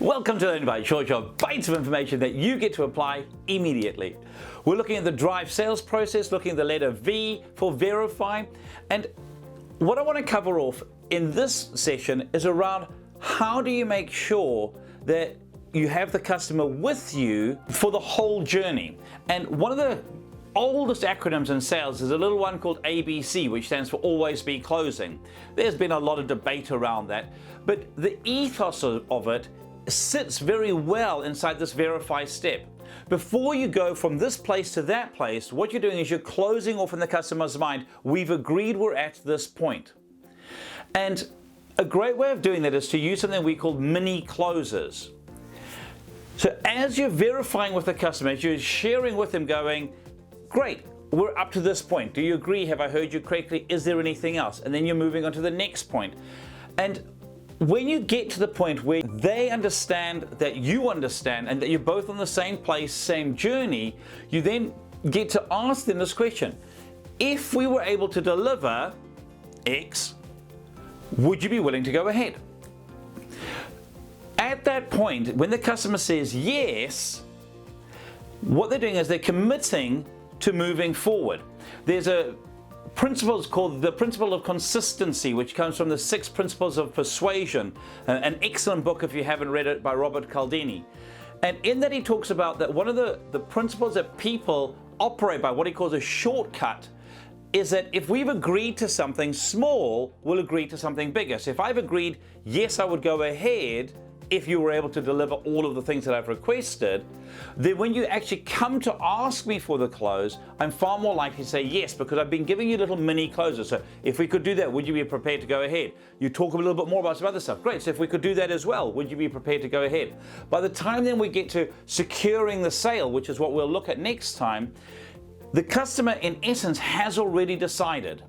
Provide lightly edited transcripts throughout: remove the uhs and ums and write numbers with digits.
Welcome to the Invite Short Short bites of information that you get to apply immediately. We're looking at the drive sales process, looking at the letter V for verify, and what I want to cover off in this session is around how do you make sure that you have the customer with you for the whole journey. And one of the oldest acronyms in sales is a little one called ABC, which stands for Always Be Closing. There's been a lot of debate around that, but the ethos of it sits very well inside this verify step. Before you go from this place to that place, what you're doing is you're closing off in the customer's mind, we've agreed we're at this point. And a great way of doing that is to use something we call mini closes. So as you're verifying with the customer, as you're sharing with them going, great, we're up to this point. Do you agree? Have I heard you correctly? Is there anything else? And then you're moving on to the next point. And when you get to the point where they understand that you understand and that you're both on the same place, same journey, you then get to ask them this question. If we were able to deliver X, would you be willing to go ahead? At that point, when the customer says yes, what they're doing is they're committing to moving forward. There's a principle called the principle of consistency, which comes from the 6 Principles of Persuasion, an excellent book if you haven't read it by Robert Cialdini. And in that he talks about that one of the principles that people operate by, what he calls a shortcut, is that if we've agreed to something small, we'll agree to something bigger. So if I've agreed, yes, I would go ahead if you were able to deliver all of the things that I've requested, then when you actually come to ask me for the close, I'm far more likely to say yes, because I've been giving you little mini closes. So if we could do that, would you be prepared to go ahead? You talk a little bit more about some other stuff. Great, so if we could do that as well, would you be prepared to go ahead? By the time then we get to securing the sale, which is what we'll look at next time, the customer in essence has already decided.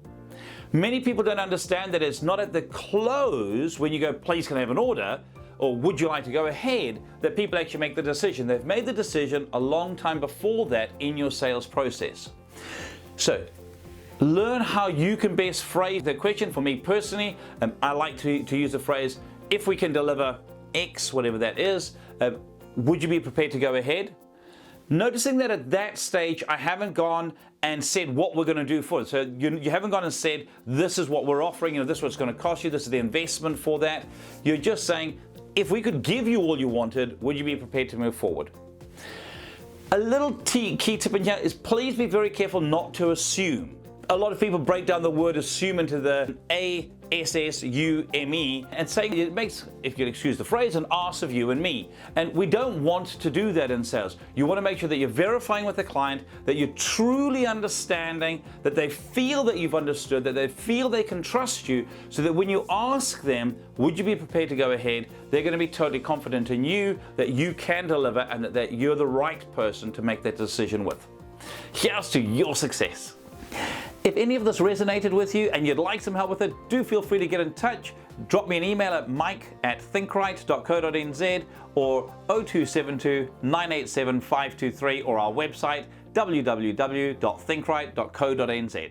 Many people don't understand that it's not at the close when you go, please can I have an order, or would you like to go ahead, that people actually make the decision. They've made the decision a long time before that in your sales process. So learn how you can best phrase the question. For me personally, I like to use the phrase, if we can deliver X, whatever that is, would you be prepared to go ahead? Noticing that at that stage, I haven't gone and said what we're going to do for it. So you haven't gone and said, this is what we're offering, this is what it's going to cost you, this is the investment for that. You're just saying, if we could give you all you wanted, would you be prepared to move forward? A little key tip in here is please be very careful not to assume. A lot of people break down the word assume into the A-S-S-U-M-E and say it makes, if you'll excuse the phrase, an arse of you and me. And we don't want to do that in sales. You want to make sure that you're verifying with the client, that you're truly understanding, that they feel that you've understood, that they feel they can trust you, so that when you ask them, would you be prepared to go ahead, they're going to be totally confident in you, that you can deliver, and that you're the right person to make that decision with. Here's to your success. If any of this resonated with you and you'd like some help with it, do feel free to get in touch. Drop me an email at mike@thinkright.co.nz or 0272 987 523 or our website www.thinkright.co.nz.